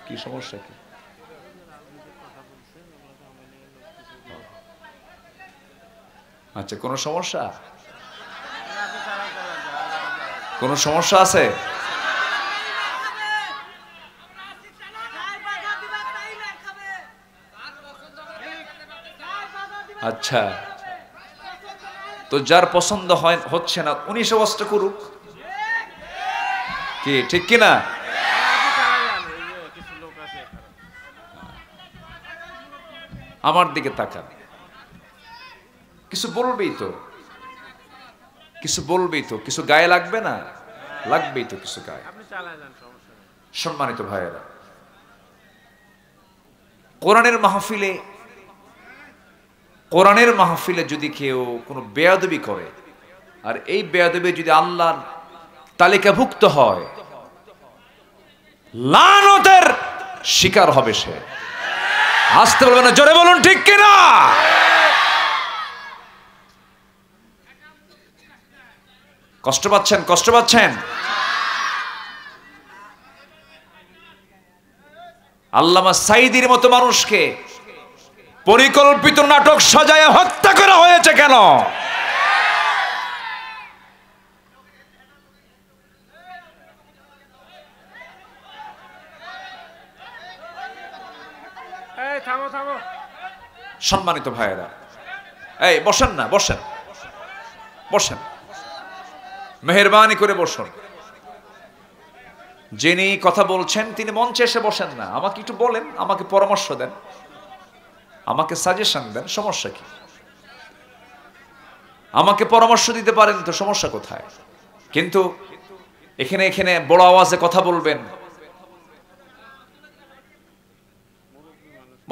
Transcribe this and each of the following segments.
কি সমস্যা কি? আচ্ছা, কোনো সমস্যা? কোনো সমস্যা আছে? আচ্ছা, তো যার পছন্দ হচ্ছে না উনি সবস্ত করুক, কি ঠিক কিনা? আমার দিকে তাকান, কিছু বলবেই তো, কিছু বলবেই তো, কিছু গায়ে লাগবে না? লাগবেই তো কিছু গায়ে। সম্মানিত ভাইয়েরা, কোরআনের মাহফিলে যদি কেউ কোনো বেয়াদবি করে আর এই বেয়াদবি যদি আল্লাহর তালিকাভুক্ত হয়, লানতের শিকার হবে সে। আসতে বলবে না, জোরে বলুন ঠিক কিনা? কষ্ট পাচ্ছেন? কষ্ট পাচ্ছেন? আল্লামা সাঈদীর মতো মানুষকে পরিকল্পিত নাটক সাজায় হত্যা করা হয়েছে কেন? সম্মানিত ভাইয়েরা, এই বসেন না, বসেন বসেন, মেহেরবানি করে বসুন। যিনি কথা বলছেন তিনি মঞ্চে এসে বসেন না, আমাকে একটু বলেন, আমাকে পরামর্শ দেন, আমাকে সাজেশন দেন, সমস্যা কি? আমাকে পরামর্শ দিতে পারেন তো, সমস্যা কোথায়? কিন্তু এখানে বড় আওয়াজে কথা বলবেন,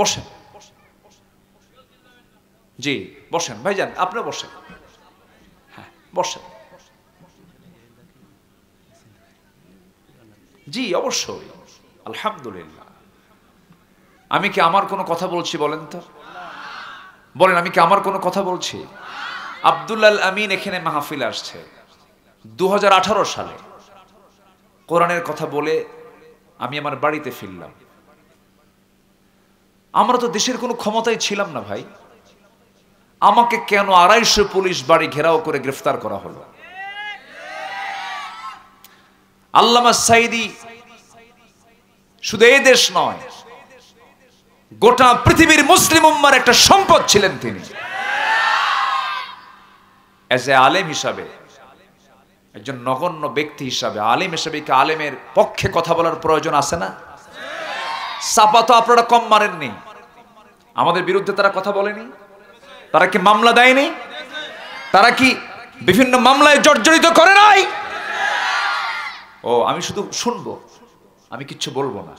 বসেন। জি বসেন ভাইজান, আপনি বসেন, হ্যাঁ বসেন। জি অবশ্যই, আলহামদুলিল্লাহ। আমি কি আমার কোনো কথা বলছি বলেন তো? বলেন, আমি কি আমার কোনো কথা বলছি? আব্দুল আল আমিন এখানে মাহফিল আসছে 2018 সালে। কোরআনের কথা বলে আমি আমার বাড়িতে ফিরলাম। আমরা তো দেশের কোনো ক্ষমতায় ছিলাম না ভাই, আমাকে কেন 250 পুলিশ বাড়ি ঘেরাও করে গ্রেফতার করা হলো? আল্লামা সাঈদী শুধু এই দেশ নয়, গোটা পৃথিবীর মুসলিম উম্মার একটা সম্পদ ছিলেন তিনি। এজ এ আলেম হিসাবে, একজন নগণ্য ব্যক্তি হিসাবে, আলেম হিসাবে কি আলেমের পক্ষে কথা বলার প্রয়োজন আছে না? চাপা তো আপনারা কম মারেননি, আমাদের বিরুদ্ধে তারা কথা বলেনি, তারা কি মামলা দেয়নি, তারা কি বিভিন্ন মামলায় জর্জরিত করে নাই? ও আমি শুধু শুনবো, আমি কিচ্ছু বলবো না,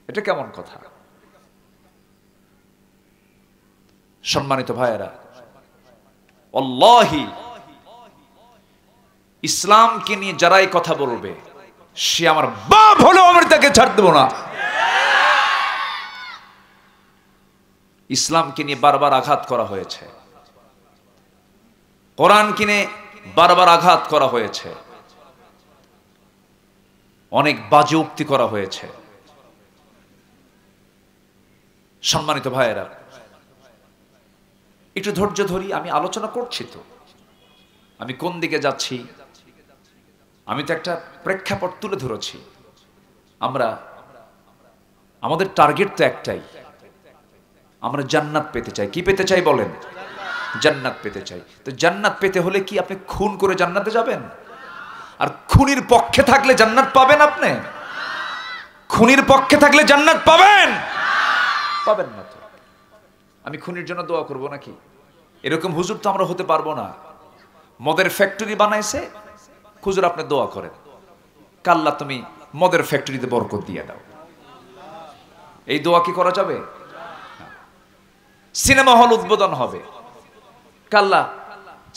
এটা কেমন কথা? সম্মানিত ভাইয়েরা, আল্লাহি ইসলামকে নিয়ে যারাই কথা বলবে, সে আমার বাপ হলেও আমি তাকে ছাড় দেব না। ইসলামকে নিয়ে বারবার আঘাত করা হয়েছে, কোরআনকে নিয়ে বারবার আঘাত করা হয়েছে, অনেক বাজে উক্তি করা হয়েছে। সম্মানিত ভাইয়েরা, একটু ধৈর্য ধরি, আমি আলোচনা করছি তো, আমি কোন দিকে যাচ্ছি, আমি তো একটা প্রেক্ষাপট তুলে ধরেছি। আমাদের টার্গেট তো একটাই, আমরা জান্নাত পেতে চাই। কি পেতে চাই বলেন? জান্নাত পেতে চাই। তো জান্নাত পেতে হলে কি আপনি খুন করে জান্নাতে যাবেন? আর খুনির পক্ষে থাকলে জান্নাত পাবেন? আপনি খুনির পক্ষে থাকলে জান্নাত পাবেন? পাবেন না তো। আমি খুনির জন্য দোয়া করব নাকি? এরকম হুজুর তো আমরা হতে পারবো না। মদের ফ্যাক্টরি বানাইছে, হুজুর আপনি দোয়া করেন, কাল্লা তুমি মদের ফ্যাক্টরিতে বরকত দিয়ে দাও, এই দোয়া কি করা যাবে? সিনেমা হল উদ্বোধন হবে, কাল্লা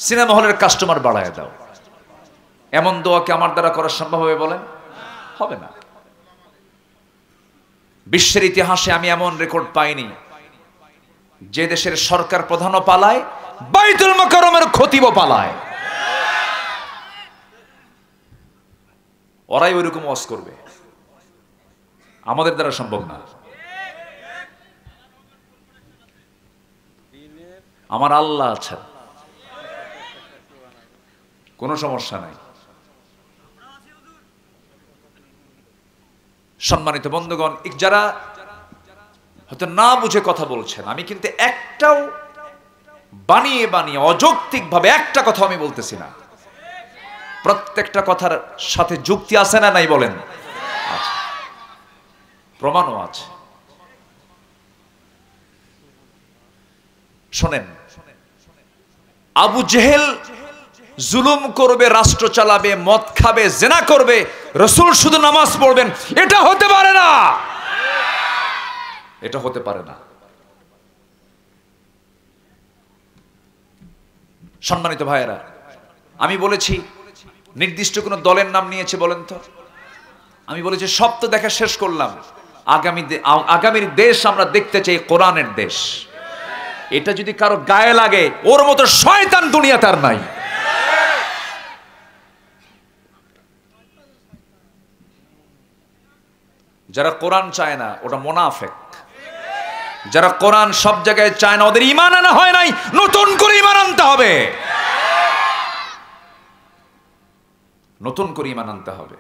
সিনেমা হলের কাস্টমার বাড়ায় দাও, এমন দোয়া কি আমার দ্বারা করা সম্ভব হবে বলেন? হবে না। বিশ্বের ইতিহাসে আমি এমন রেকর্ড পাইনি যে দেশের সরকার প্রধানও পালায়, বাইতুল মুকাররমের খতিবও পালায়। ওরাই ওইরকম ওয়াজ করবে, আমাদের দ্বারা সম্ভব না। আমার আল্লাহ আছেন, কোনো সমস্যা নাই। সম্মানিত বন্ধুগণ, যারা হয়তো না বুঝে কথা বলছেন, আমি কিন্তু একটাও বানিয়ে বানিয়ে অযৌক্তিক ভাবে একটা কথা আমি বলতেছি না। প্রত্যেকটা কথার সাথে যুক্তি আছে না নাই বলেন? আছে, প্রমাণও আছে। শোনেন, আবু জেহেল জুলুম করবে, রাষ্ট্র চালাবে, মদ খাবে, জেনা করবে, রাসূল শুধু নামাজ পড়বেন, এটা হতে পারে না, এটা হতে পারে না। সম্মানিত ভাইয়েরা, আমি বলেছি নির্দিষ্ট কোন দলের নাম নিয়েছে বলেন তো? আমি বলেছি সব তো দেখা শেষ করলাম, আগামীর দেশ আমরা দেখতে চাই কোরআনের দেশ। এটা যদি কারো গায়ে লাগে, ওর মতো শয়তান দুনিয়াতে আর নাই। যারা কোরআন চায় না ওটা মুনাফিক। যারা কোরআন সব জায়গায় চায় না, ওদের ঈমান আনা হয় নাই, নতুন করে ঈমান আনতে হবে, নতুন করে ঈমান আনতে হবে।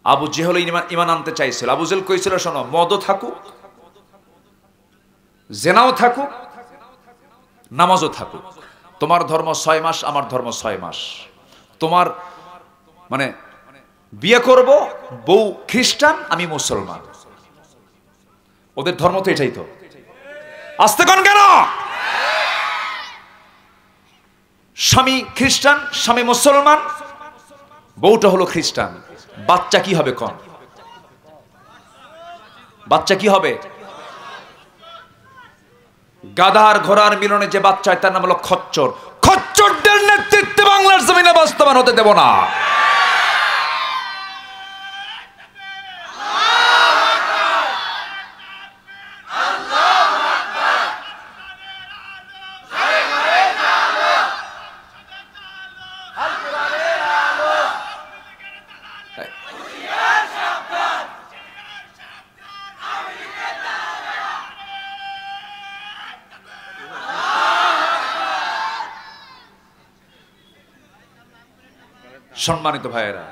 আবু জেহেল ঈমান আনতে চাইছিল। আবু জেহেল কইছিল, শোনো, মদও থাকুক, জেনাও থাকুক, নামাজও থাকুক, তোমার ধর্ম 6 মাস, আমার ধর্ম 6 মাস, তোমার মানে বিয়ে করব, বউ খ্রিস্টান, আমি মুসলমান। ওদের ধর্ম তো এটাই। তো আসতে কোন কেন? স্বামী খ্রিস্টান, স্বামী মুসলমান, বউটা হলো খ্রিস্টান, বাচ্চা কি হবে? কোন বাচ্চা কি হবে? গাধার ঘোড়ার মিলনে যে বাচ্চা, তার নাম হলো খচ্চর। খচ্চরদের নেতৃত্বে বাংলার জমিনে বাস্তবায়ন হতে দেব না। সম্মানিত ভাইয়েরা,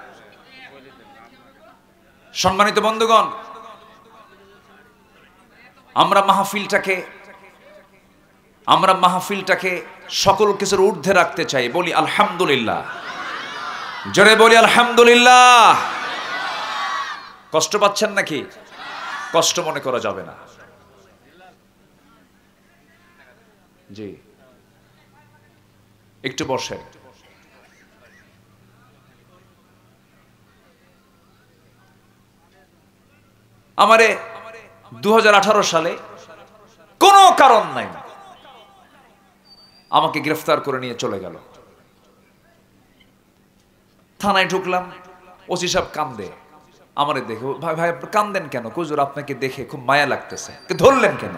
সম্মানিত বন্ধুগণ, আমরা মাহফিলটাকে সকল কিছুর ঊর্ধ্বে রাখতে চাই। বলি আলহামদুলিল্লাহ, জোরে বলি আলহামদুলিল্লাহ। কষ্ট পাচ্ছেন নাকি? কষ্ট মনে করা যাবে না। জি, একটু বসে। আমারে 2018 সালে কোনো কারণ নাই আমাকে গ্রেফতার করে নিয়ে চলে গেল। থানায় ঢুকলাম, ওসি সাহেব কান্দে। আমারে দেখে, ভাই ভাই কান্দেন কেন? হুজুর আপনাকে দেখে খুব মায়া লাগতেছে। ধরলেন কেন?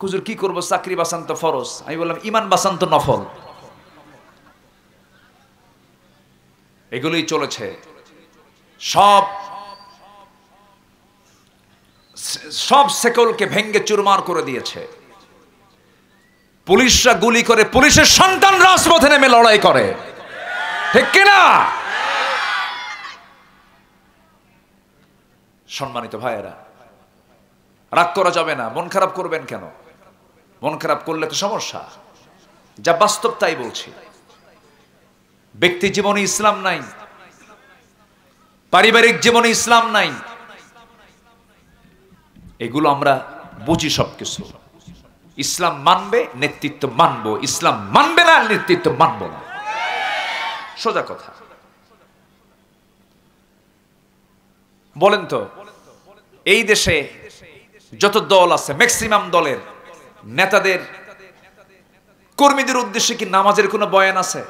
হুজুর কি করব, চাকরি বাঁচান তো ফরজ। আমি বললাম ঈমান বাঁচান তো নফল। এগুলোই চলেছে। সব সেকলকে ভেঙ্গে চুরমার করে দিয়েছে। পুলিশরা গুলি করে, পুলিশের সন্তান রাজপথে নেমে লড়াই করে, ঠিক কিনা? সম্মানিত ভাইয়েরা, রাগ করা যাবে না। মন খারাপ করবেন কেন? মন খারাপ করলে তো সমস্যা। যা বাস্তব তাই বলছি। ব্যক্তি জীবনে ইসলাম নাই, পারিবারিক জীবনে ইসলাম নাই, এগুলো আমরা বুঝি সবকিছু। ইসলাম মানবে, নেতৃত্ব মানবো, ইসলাম মানবে না, নেতৃত্ব মানবো না। সোজা কথা। বলেন তো, এই দেশে যত দল আছে, ম্যাক্সিমাম দলের নেতাদের, কর্মীদের উদ্দেশ্যে কি নামাজের কোনো বয়ান আছে?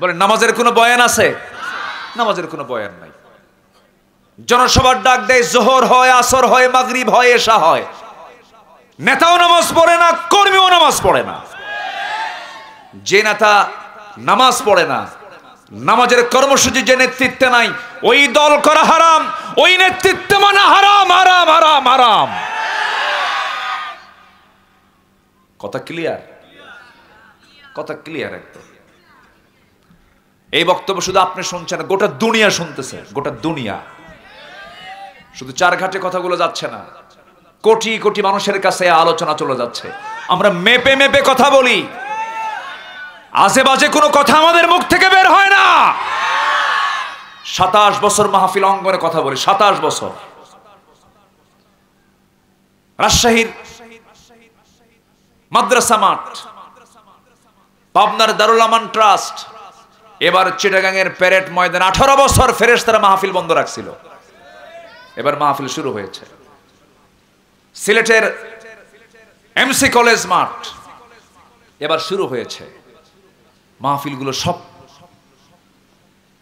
বলেন, নামাজের কোনো বয়ান আছে? নামাজের কোনো বয়ান নাই। জনসভার ডাক দেয়, জোহর হয়, আসর হয়, মাগরিব হয়, এশা হয়। নেতাও নামাজ পড়ে না, কর্মীও নামাজ পড়ে না। যে নেতা নামাজ পড়ে না, নামাজের কর্মসূচি যে নেতৃত্বে নাই, ওই দল করা হারাম, ওই নেতৃত্ব মানা হারাম, হারাম, হারাম, হারাম। কথা ক্লিয়ার? কথা ক্লিয়ার একদম। এই বক্তব্য শুধু আপনি শুনছেন, গোটা দুনিয়া শুনতেছে, গোটা দুনিয়া। শুধু চারঘাটে কথাগুলো যাচ্ছে না, কোটি কোটি মানুষের কাছে আলোচনা চলে যাচ্ছে। আমরা মেপে মেপে কথা বলি, আজে বাজে কোনো কথা আমাদের মুখ থেকে বের হয় না। 27 বছর মাহফিল অঙ্গনে কথা বলি, 27 বছর। রাজশাহীর মাদ্রাসা মাঠ, পাবনার দারুল আমান ট্রাস্ট, এবার চিটাগাংয়ের প্যারেড ময়দান 18 বছর ফেরেশতারা মাহফিল বন্ধ রাখছিল, এবার মাহফিল শুরু হয়েছে। সিলেটের এমসি কলেজ মাঠ এবার শুরু হয়েছে। মাহফিলগুলো সব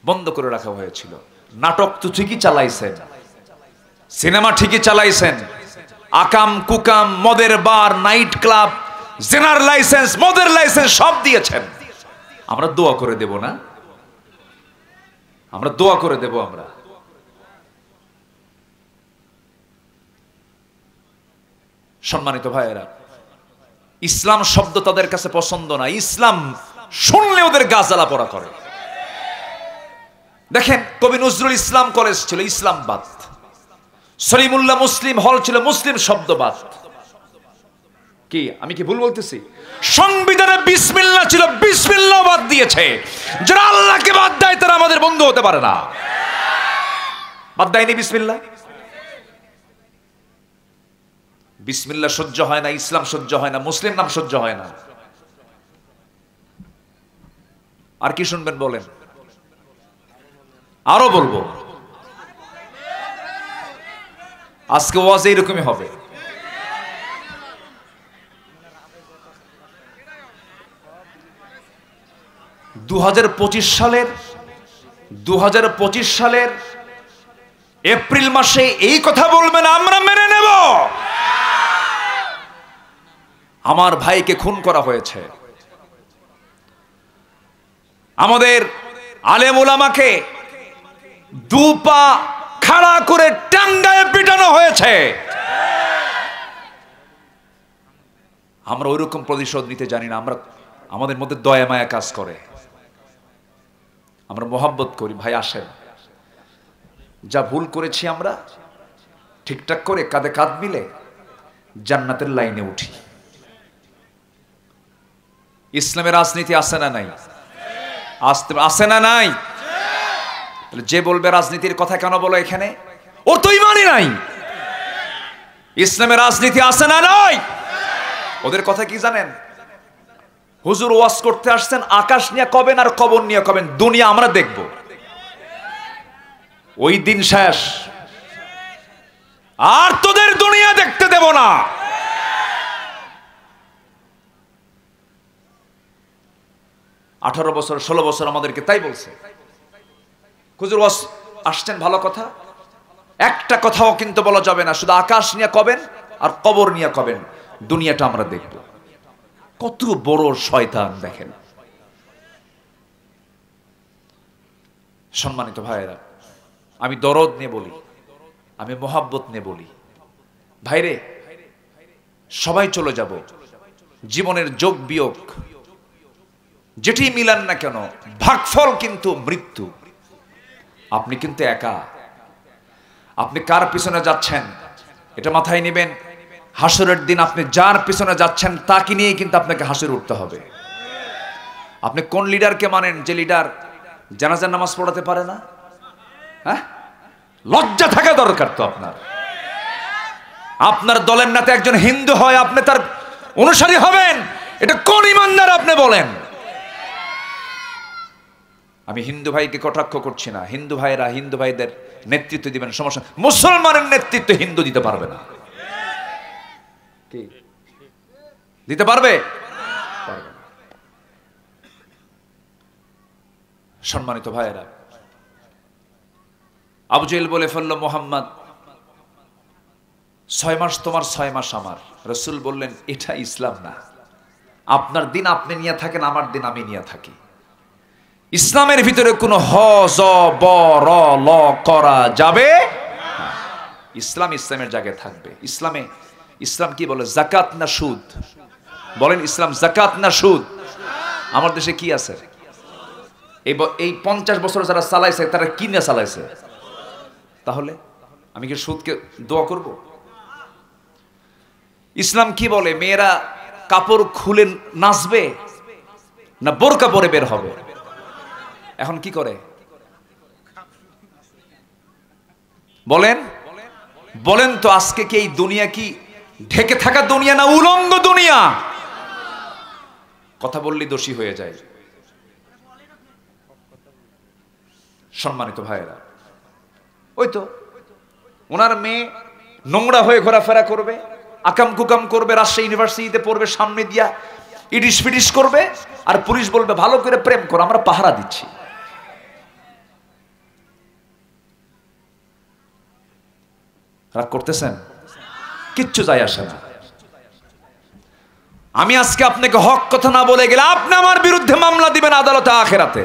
বন্ধ করে রাখা হয়েছিল। নাটক তো ঠিকই চালাইছেন, সিনেমা ঠিকই চালাইছেন, আকাম কুকাম, মদের বার, নাইট ক্লাব, জেনার লাইসেন্স, মদের লাইসেন্স সব দিয়েছেন। আমরা দোয়া করে দেব না? আমরা দোয়া করে দেব। আমরা সম্মানিত ভাইয়েরা, ইসলাম শব্দ তাদের কাছে পছন্দ না, ইসলাম শুনলে ওদের গা জ্বালা পোড়া করে। দেখেন, কবি নজরুল ইসলাম কলেজ ছিল ইসলামবাদ, সলিমুল্লাহ মুসলিম হল ছিল মুসলিম শব্দবাদ। কি আমি কি ভুল বলতেছি? সংবিধানে বিসমিল্লাহ ছিল, বিসমিল্লাহ বাদ দিয়েছে। যারা আল্লাহকে বাদ দেয় তারা আমাদের বন্ধু হতে পারে না। বাদ দেয়নি বিসমিল্লাহ। বিসমিল্লাহ সহ্য হয় না, ইসলাম সহ্য হয় না, মুসলিম নাম সহ্য হয় না। আর কি শুনবেন বলেন? আরো বলবো, আজকে ওয়াজ এইরকমই হবে। দু হাজার পঁচিশ সালের এপ্রিল মাসে এই কথা বলবেন, আমরা মেনে নেব। আমার ভাইকে খুন করা হয়েছে, আমাদের আলেম ওলামাকে দুপা খাড়া করে টাঙ্গায় পিটানো হয়েছে। আমরা ওইরকম প্রতিশোধ নিতে জানি না। আমরা, আমাদের মধ্যে দয়া মায়া কাজ করে, আমরা মোহাব্বত করি। ভাই আসেন, যা ভুল করেছি আমরা ঠিকঠাক করে কাঁধে কাঁধ মিলে জান্নাতের লাইনে উঠি। ইসলামের রাজনীতি আছে না নাই? আছে না নাই? যে বলবে রাজনীতির কথা কেন বলো এখানে, ওর তো ইমানই নাই। ইসলামের রাজনীতি আছে না নাই? ওদের কথা কি জানেন? হুজুর ওয়াজ করতে আসছেন, আকাশ নিয়ে কবেন আর কবর নিয়ে কবেন, দুনিয়া আমরা দেখব, ওই দিন শেষ, আর তোদের দুনিয়া দেখতে দেব না। আঠারো বছর 16 বছর আমাদেরকে তাই বলছে। হুজুর ওয়াজ আসছেন, ভালো কথা, একটা কথাও কিন্তু বলা যাবে না, শুধু আকাশ নিয়ে কবেন আর কবর নিয়ে কবেন, দুনিয়াটা আমরা দেখব। কত বড় শয়তান দেখেন। সম্মানিত ভাইয়েরা, আমি দরদ নিয়ে বলি, আমি মোহাব্বত নিয়ে বলি। ভাইরে, সবাই চলে যাব, জীবনের যোগ বিয়োগ যেটি মিলান না কেন, ভাগফল কিন্তু মৃত্যু। আপনি কিন্তু একা। আপনি কার পিছনে যাচ্ছেন এটা মাথায় নেবেন। হাসরের দিন আপনি যার পিছনে যাচ্ছেন তাকে নিয়ে কিন্তু আপনাকে হাসরে উঠতে হবে। আপনি কোন লিডারকে মানেন, যে লিডার জানাজার নামাজ পড়াতে পারে না? হ্যাঁ, লজ্জা থাকা দরকার তো আপনার। আপনার দলের নেতা একজন হিন্দু হয়, আপনি তার অনুসারী হবেন, এটা কোন ইমানদার আপনি বলেন? আমি হিন্দু ভাইকে কটাক্ষ করছি না, হিন্দু ভাইরা হিন্দু ভাইদের নেতৃত্ব দিবেন, সমস্যা। মুসলমানের নেতৃত্ব হিন্দু দিতে পারবে না। কি দিতে পারবে? সম্মানিত ভাইয়েরা, আবু জেহেল বলে ফেলল, মোহাম্মদ 6 মাস তোমার 6 মাস আমার। রাসূল বললেন, এটা ইসলাম না। আপনার দিন আপনি নিয়ে থাকেন, আমার দিন আমি নিয়ে থাকি। ইসলামের ভিতরে কোনো হ জ ব র ল করা যাবে না। ইসলাম ইসলামের জায়গায় থাকবে। ইসলাম কি বলে? যাকাত না সুদ? বলেন, ইসলাম যাকাত না সুদ? আমার দেশে কি আছে? এই 50 বছর যারা চালাইছে তারা কি না চালাইছে? তাহলে আমি কি সুদকে দোয়া করব? ইসলাম কি বলে? মেয়েরা কাপড় খুলে নাচবে না বোরকা পরে বের হবে? এখন কি করে বলেন? বলেন তো, আজকে কি এই দুনিয়া কি ঢেকে থাকা দুনিয়া না উলঙ্গ দুনিয়া? কথা বললেই দোষী হয়ে যায়। সম্মানিত ভাইয়েরা, ওই তো ওনার মেয়ে নোংরা হয়ে ঘোরাফেরা করবে, আকাম কুকাম করবে, রাজশাহী ইউনিভার্সিটিতে পড়বে, সামনে দিয়া ইডিস ফিডিস করবে, আর পুলিশ বলবে ভালো করে প্রেম করো, আমরা পাহারা দিচ্ছি। রাগ করতেছেন? কিচ্ছু যায় আসে না। আমি আজকে আপনাকে হক কথা না বলে গেলে আপনি আমার বিরুদ্ধে মামলা দিবেন আদালতে, আখেরাতে।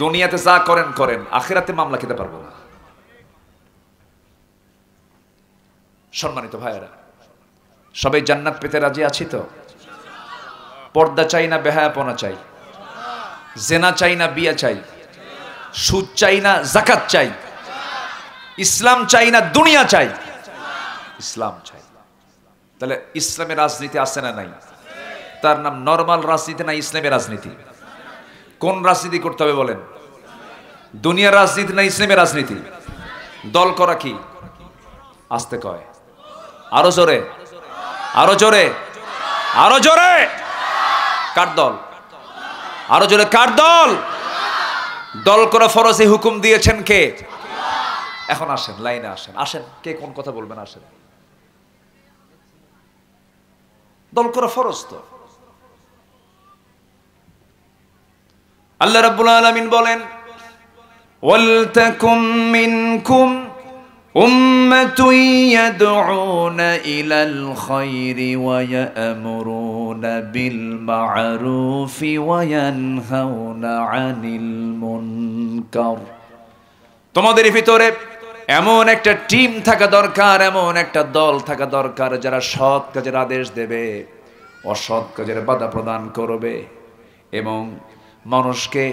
দুনিয়াতে যা করেন করেন, আখেরাতে মামলা খেতে পারবো না। সম্মানিত ভাইয়েরা, সবাই জান্নাত পেতে রাজি আছি তো? পর্দা চাই না বেহায়াপনা চাই? জেনা চাই না বিয়া চাই? সুদ চাই না যাকাত চাই? ইসলাম চাই না দুনিয়া চাই? ইসলাম চাই। তাহলে ইসলামের রাজনীতি আছে না নাই? তার নাম নরমাল রাজনীতি না ইসলামের রাজনীতি? কোন রাজনীতি করতে হবে বলেন? দুনিয়ার রাজনীতি না ইসলামের রাজনীতি? দল করা কি? আস্তে কয়, আরো জোরে, আরো জোরে, আরো জোরে। কার দল? আরো জোরে, কার দল? দল করা ফরজে হুকুম দিয়েছেন কে? এখন আসেন, লাইনে আসেন, আসেন, কে কোন কথা বলবেন আসেন। দল করা ফরজ তো। আল্লাহ রাব্বুল আলামিন বলেন, ওয়ালতাকুম মিনকুম উম্মাতুন ইয়াদউনা ইলাল খায়রি ওয়া ইয়া'মুরুনা বিল মা'রুফি ওয়া ইয়ানহাউনা আনিল মুনকার। তোমাদের ভিতরে এমন একটা টিম থাকা দরকার, এমন একটা দল থাকা দরকার যারা সৎ কাজের আদেশ দেবে, অসৎ কাজের বাধা প্রদান করবে এবং মানুষকে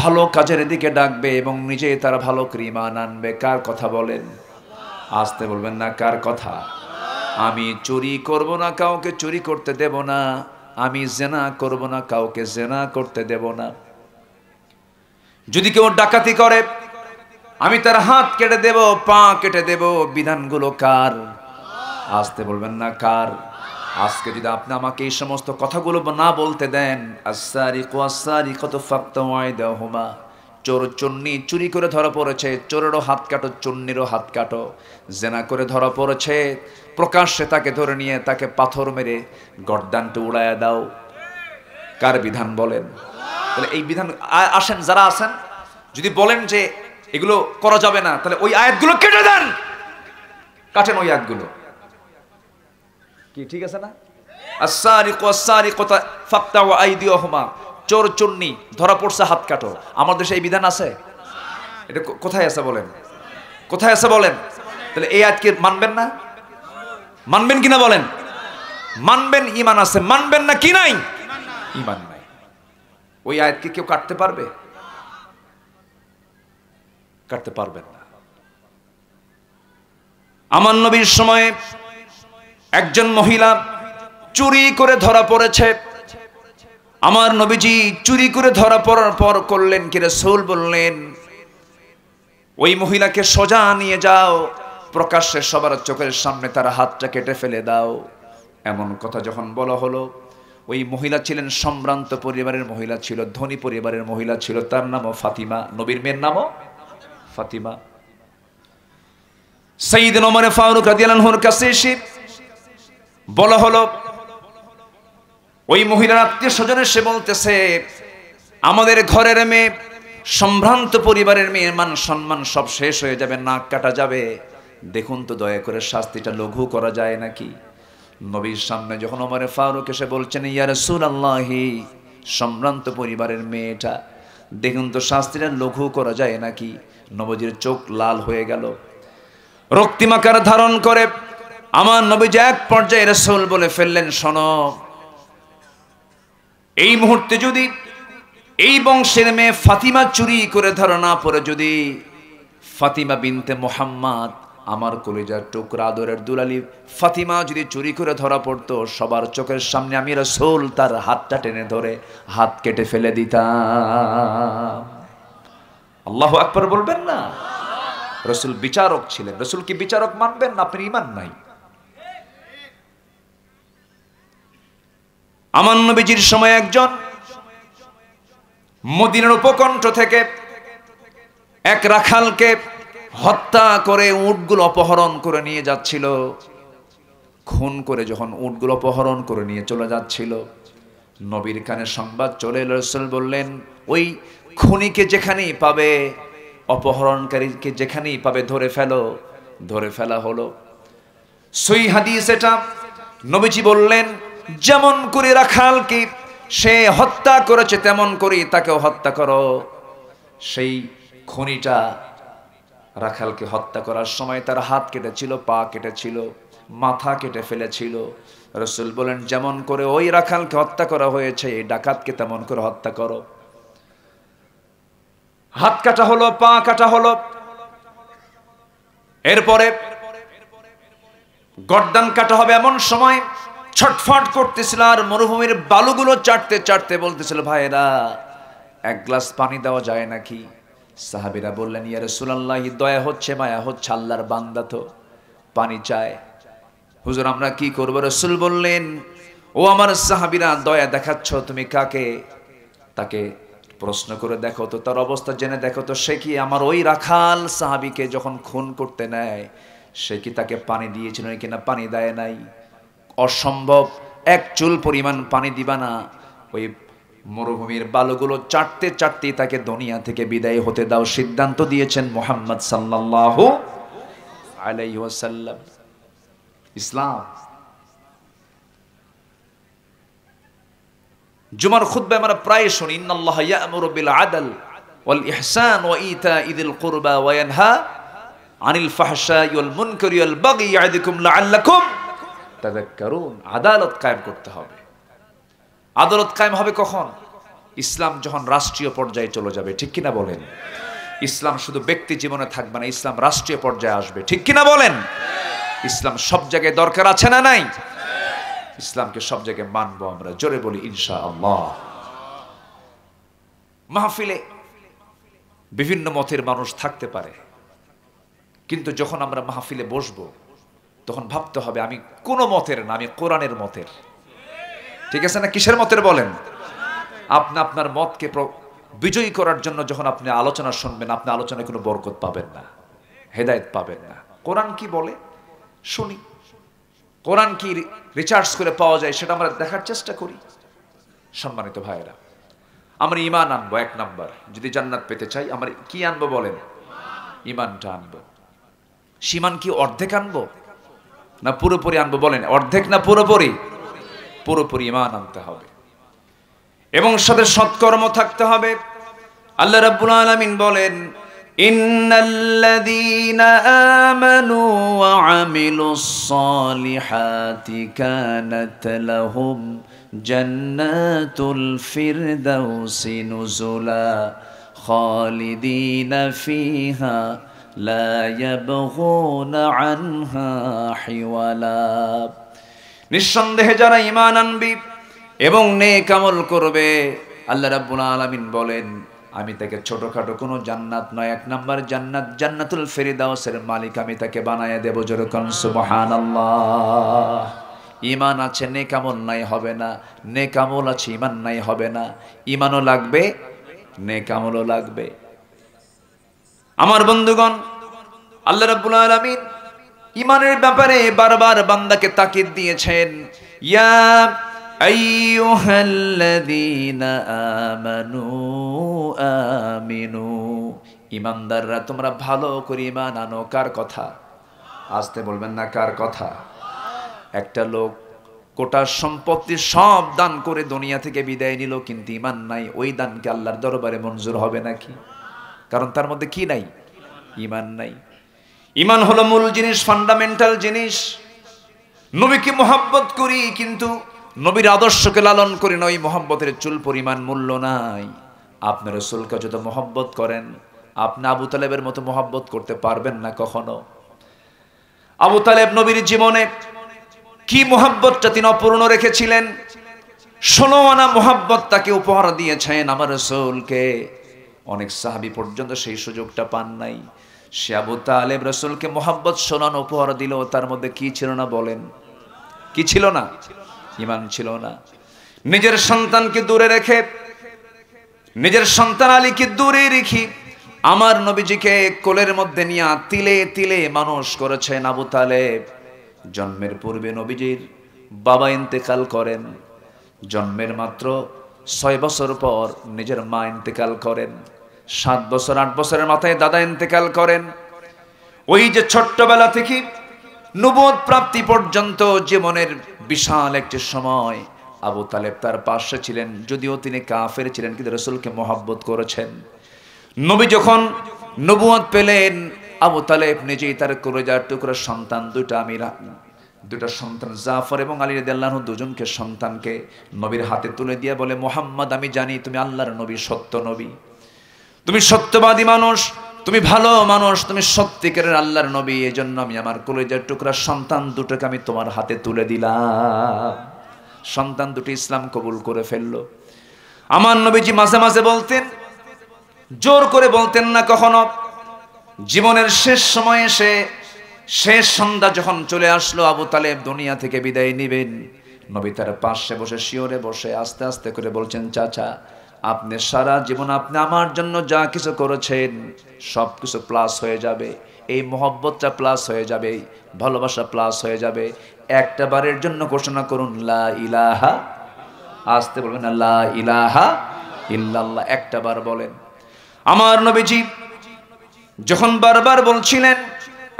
ভালো কাজের দিকে ডাকবে এবং নিজে তারা ভালো করে ঈমান আনবে। কার কথা বলেন? আসতে বলবেন না, কার কথা? আমি চুরি করব না, কাউকে চুরি করতে দেব না। আমি জেনা করব না, কাউকে জেনা করতে দেব না। যদি কেউ ডাকাতি করে আমি তার হাত কেটে দেব, পা কেটে দেব। বিধানগুলো কার? আসতে বলবেন না, কার? আজকে যদি আপনি আমাকে এই সমস্ত কথাগুলো না বলতে দেন, আস-সারিকু আস-সারিকাতু ফাকতাউ আইদাহুমা, চোর চুন্নি চুরি করে ধরা পড়েছে, চোরেরও হাত কাটো, চুন্নিরও হাত কাটো। জেনা করে ধরা পড়েছে, প্রকাশ্যে তাকে ধরে নিয়ে তাকে পাথর মেরে গর্দানটা উড়ায়া দাও। কার বিধান বলেন? তাহলে এই বিধান আসেন যারা আছেন, যদি বলেন যে এগুলো করা যাবে না, তাহলে ওই আয়াতগুলো কেটে দেন, কাটেন ওই আয়াতগুলো। কি ঠিক আছে না? আস-সারিকু আস-সারিকাতু ফাকতাউ আইদিয়াহুমা, চোর চুন্নি ধরা পড়ছে হাত কাটো। আমার দেশে এই বিধান আছে? এটা কোথায় আছে বলেন? কোথায় আছে বলেন? তাহলে এই আয়াতকে মানবেন না? মানবেন কিনা বলেন? মানবেন, ঈমান আছে। মানবেন না কি নাই? ঈমান নাই। ওই আয়াতকে কেউ কাটতে পারবে? কাটতে পারবেন না। আমার নবীর সময়ে একজন মহিলা চুরি করে ধরা পড়েছে। আমার নবীজি চুরি করে ধরা পড়ার পর করলেন কি? রাসূল বললেন, ওই মহিলাকে সোজা নিয়ে যাও, প্রকাশ্যে সবার চোখের সামনে তার হাতটা কেটে ফেলে দাও। এমন কথা যখন বলা হলো, ওই মহিলা ছিলেন সম্ভ্রান্ত পরিবারের মহিলা ছিল, ধনী পরিবারের মহিলা ছিল। তার নামও ফাতিমা, নবীর মেয়ের নামও ফাতিমা। সাইয়েদনা ওমর ফারুক রাদিয়াল্লাহু আনহুর কাছে এসে বলা হলো, ওই মহিলার আত্মীয় স্বজন এসে বলতেছে, আমাদের ঘরের মেয়ে, সম্ভ্রান্ত পরিবারের মেয়ে, মান সম্মান সব শেষ হয়ে যাবে, নাক কাটা যাবে। দেখুন তো দয়া করে শাস্তিটা লঘু করা যায় নাকি? নবীর সামনে যখন ওমর ফারুক এসে বলছেন, ইয়া রাসূলুল্লাহ, সম্ভ্রান্ত পরিবারের মেয়েটা দেখুন তো শাস্তিটা লঘু করা যায় নাকি। নবীজির চোখ লাল হয়ে গেল, রক্তিমাকার ধারণ করে আমার নবীজি এক পর্যায়ে রাসূল বলে ফেললেন, শোনো, এই মুহূর্তে যদি এই বংশের মেয়ে ফাতিমা চুরি করে ধরা না পড়ে, যদি ফাতিমা বিনতে মুহাম্মদ, আমার কলিজার টুকরা আদরের দুলালি ফাতিমা যদি চুরি করে ধরা পড়তো, সবার চোখের সামনে আমি রাসূল তার হাতটা টেনে ধরে হাত কেটে ফেলে দিতাম। আল্লাহু আকবার বলবেন না? রাসূল বিচারক ছিলেন। রাসূল কি বিচারক মানবেন না? আপনার ঈমান নাই। আমার নবীজির সময় একজন মদিনার উপকণ্ঠ থেকে এক রাখালকে হত্যা করে উটগুলো অপহরণ করে নিয়ে যাচ্ছিল। খুন করে যখন উটগুলো অপহরণ করে নিয়ে চলে যাচ্ছিল, নবীর কানে সংবাদ চলে এলো। রাসূল বললেন, ওই খুনিকে যেখানেই পাবে, অপহরণকারীকে যেখানেই পাবে ধরে ফেলো। ধরে ফেলা হলো। সই হাদিস এটা। নবীজি বললেন, যেমন করে রাখালকে সে হত্যা করেছে তেমন করে তাকেও হত্যা করো। সেই খুনিটা রাখালকে হত্যা করার সময় তার হাত কেটেছিল, পা কেটেছিল, মাথা কেটে ফেলেছিল। রাসূল বলেন, যেমন করে ওই রাখালকে হত্যা করা হয়েছে, এই ডাকাতকে তেমন করে হত্যা করো। হাত কাটা হলো, পা কাটা হলো। এরপরে গর্দান কাটা হবে এমন সময় ছটফট করতেছিল আর মরুভূমির বালুগুলো চাটতে চাটতে বলতেছিল, ভাইরা এক গ্লাস পানি দেওয়া যায় নাকি? সাহাবীরা বললেন, ইয়া রাসূলুল্লাহ, দয়া হচ্ছে, মায়া হচ্ছে, আল্লাহর বান্দা তো পানি চায়। হুজুর আমরা কি করব? রাসূল বললেন, ও আমার সাহাবীরা, দয়া দেখাচ্ছ তুমি কাকে? তাকে প্রশ্ন করে দেখো তো, তার অবস্থা জেনে দেখো তো, সে কি আমার ওই রাখাল সাহাবীকে যখন খুন করতে নেয় সে কি তাকে পানি দিয়েছিল কিনা? পানি দেয় নাই। অসম্ভব, এক চুল পরিমাণ পানি দিবা না। ওই মরুভূমির বালুগুলো চাটতে চাটতে তাকে দুনিয়া থেকে বিদায় হতে দাও। সিদ্ধান্ত দিয়েছেন মুহাম্মদ সাল্লাল্লাহু আলাইহি ওয়াসাল্লাম। ইসলাম। জুমার খুতবায় আমরা প্রায় শুনি, ইন্নাল্লাহা ইয়া'মুরু বিল আদল ওয়াল ইহসান ওয়া ইতা'i যিল কুরবা ওয়া ইয়ানহা আনিল ফাহশাই ওয়াল মুনকারি ওয়াল বাগই ইয়া'iদুকুম লাআল্লাকুম তাযাক্কারুন। আদালত কায়েম করতে হবে। আদালত কায়েম হবে কখন? ইসলাম যখন রাষ্ট্রীয় পর্যায়ে চলে যাবে। ঠিক কিনা বলেন? ইসলাম শুধু ব্যক্তি জীবনে থাকবে না, ইসলাম রাষ্ট্রীয় পর্যায়ে আসবে। ঠিক কিনা বলেন? ইসলাম সব জায়গায় দরকার আছে না নাই? ইসলামকে সব জায়গায় মানবো আমরা। জোরে বলি ইনশাআল্লাহ। মাহফিলে বিভিন্ন মতের মানুষ থাকতে পারে, কিন্তু যখন আমরা মাহফিলে বসবো তখন ভাবতে হবে আমি কোন মতের না, আমি কোরআনের মতের। ঠিক আছে না? কিসের মতের বলেন? আপনি আপনার মতকে বিজয়ী করার জন্য যখন আপনি আলোচনা শুনবেন, আপনি আলোচনায় কোনো বরকত পাবেন না, হেদায়েত পাবেন না। কোরআন কি বলে শুনি, কোরআন কি রিসার্চ করে পাওয়া যায় সেটা আমরা দেখার চেষ্টা করি। সম্মানিত ভাইয়েরা, আমরা ঈমান আনবো। এক নাম্বার, যদি জান্নাত পেতে চাই আমরা কি আনবো বলেন? ঈমানটা আনবো। ঈমান কি অর্ধেক আনবো না পুরোপুরি আনবো বলেন? অর্ধেক না পুরোপুরি? পুরোপুরি ঈমান আনতে হবে এবং সাথে সৎকর্ম থাকতে হবে। আল্লাহ রাব্বুল আলামিন বলেন, ইন্নাল্লাযীনা আমানু ওয়া আমিলুস সালিহাতি কানাত লাহুম জান্নাতুল ফিরদাউসি নুজুলা খালিদিনা ফিহা লা ইয়াবগুনা আনহা হিওয়ালা। নিঃসন্দেহে যারা ঈমান আনবে এবং নেক আমল করবে, আল্লাহ রাব্বুল আলামিন বলেন আমি তাকে ছোটখাটো কোনো জান্নাত নয়, এক নাম্বার জান্নাত, জান্নাতুল ফিরদাউসের মালিক আমি তাকে বানায়া দেব। জোরে কোন সুবহানাল্লাহ। ঈমান আছে, নেক আমল নাই হবে না। নেক আমল আছে, ঈমান নাই হবে না। ঈমানও লাগবে, নেক আমলও লাগবে। আমার বন্ধুগণ, আল্লাহ রাব্বুল আলামিন ঈমানের ব্যাপারে বারবার বান্দাকে তাকিদ দিয়েছেন, ইয়া আইয়ুহাল্লাযীনা আমানু আমিনু। ঈমানদাররা তোমরা ভালো করে ঈমান আনো। কার কথা? আসতে বলবেন না, কার কথা? একটা লোক কোটা সম্পত্তি সব দান করে দুনিয়া থেকে বিদায় নিল, কিন্তু ঈমান নাই। ওই দানকে আল্লাহর দরবারে মঞ্জুর হবে নাকি? কারণ তার মধ্যে কি নাই? ঈমান নাই। ঈমান হলো মূল জিনিস, ফান্ডামেন্টাল জিনিস। নবীকে মহব্বত করি, কিন্তু নবীর আদর্শকে লালন করি না, ওই মহব্বতের চুল পরিমাণ মূল্য নাই। আপনি রাসূলকে যত মহব্বত করেন, আপনি আবু তালেবের মতো মহব্বত করতে পারবেন না কখনো। আবু তালেব নবীর জীবনে কি মহব্বতটা তিনি অপূর্ণ রেখেছিলেন। 16 আনা মহব্বত তাকে উপহার দিয়েছেন আমার রাসূলকে। অনেক সাহাবী পর্যন্ত সেই সুযোগটা পান নাই। সে আবু তালেব রাসূলকে মহব্বত 16 আনা উপহার দিল, তার মধ্যে কি ছিল না বলেন? কি ছিল না? ঈমান ছিল না। নিজের সন্তানকে দূরে রেখে, নিজের সন্তান আলীকে দূরে রেখে আমার নবীজিকে কোলের মধ্যে নিয়ে তিলে তিলে মানুষ করেছেন আবু তালেব। জন্মের পূর্বে নবীজির বাবা ইন্তেকাল করেন, জন্মের মাত্র 6 বছর পর নিজের মা ইন্তেকাল করেন, 7 বছর 8 বছরের মাথায় দাদা ইন্তেকাল করেন। ওই যে ছোট্টবেলা থেকে নবুয়ত প্রাপ্তি পর্যন্ত জীবনের বিশাল একটি সময় আবু তালেব তার পাশে ছিলেন। যদিও তিনি কাফের ছিলেন, কিন্তু রাসূলকে মহব্বত করেছেন। নবী যখন নবুয়ত পেলেন, আবু তালেব নিজেই তার কলেজার টুকরা সন্তান দুটা সন্তান জাফর এবং আলী রাদিয়াল্লাহু আনহু দুজনকে সন্তানকে নবীর হাতে তুলে দিয়ে বলে, মুহাম্মদ, আমি জানি তুমি আল্লাহর নবী, সত্য নবী, তুমি সত্যবাদী মানুষ, তুমি ভালো মানুষ, তুমি সত্যিকারের আল্লাহর নবী। এজন্য আমি আমার কলেজার টুকরা সন্তান দুটোকে আমি তোমার হাতে তুলে দিলাম। সন্তান দুটি ইসলাম কবুল করে ফেললো। আমার নবীজি মাঝে মাঝে বলতেন, জোর করে বলতেন না কখনো। জীবনের শেষ সময়ে এসে শেষ সন্ধ্যা যখন চলে আসলো, আবু তালেব দুনিয়া থেকে বিদায় নেবেন, নবী তার পাশে বসে শিওরে বসে আস্তে আস্তে করে বলছেন, চাচা, আপনি সারা জীবন আপনি আমার জন্য যা কিছু করেছেন সব কিছু প্লাস হয়ে যাবে, এই মহব্বতটা প্লাস হয়ে যাবে, ভালোবাসা প্লাস হয়ে যাবে। একটা বারের জন্য ঘোষণা করুন, লা ইলাহা, আসতে বলবেন না, লা ইলাহা ইল্লাল্লাহ, একটা বার বলেন। আমার নবীজি যখন বারবার বলছিলেন,